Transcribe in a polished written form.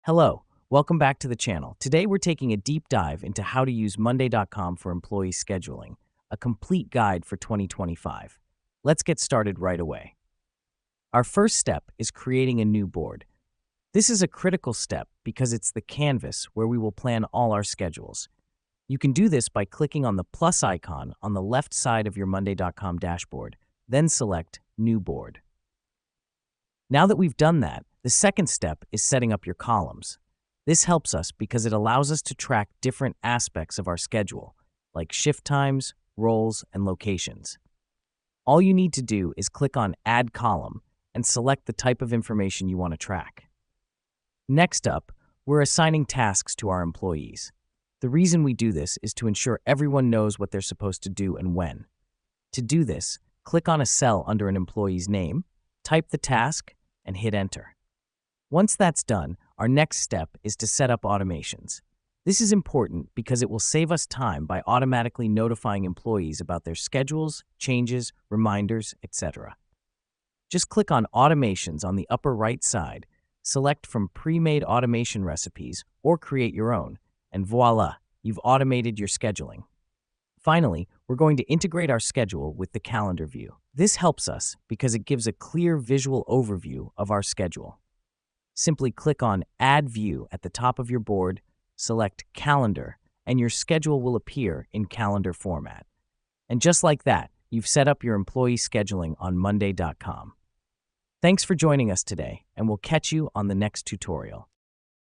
Hello, welcome back to the channel. Today we're taking a deep dive into how to use Monday.com for employee scheduling, a complete guide for 2025. Let's get started right away. Our first step is creating a new board. This is a critical step because it's the canvas where we will plan all our schedules. You can do this by clicking on the plus icon on the left side of your Monday.com dashboard, then select New Board. Now that we've done that, the second step is setting up your columns. This helps us because it allows us to track different aspects of our schedule, like shift times, roles, and locations. All you need to do is click on Add Column and select the type of information you want to track. Next up, we're assigning tasks to our employees. The reason we do this is to ensure everyone knows what they're supposed to do and when. To do this, click on a cell under an employee's name, type the task, and hit Enter. Once that's done, our next step is to set up automations. This is important because it will save us time by automatically notifying employees about their schedules, changes, reminders, etc. Just click on Automations on the upper right side, select from pre-made automation recipes or create your own, and voila, you've automated your scheduling. Finally, we're going to integrate our schedule with the calendar view. This helps us because it gives a clear visual overview of our schedule. Simply click on Add View at the top of your board, select Calendar, and your schedule will appear in calendar format. And just like that, you've set up your employee scheduling on Monday.com. Thanks for joining us today, and we'll catch you on the next tutorial.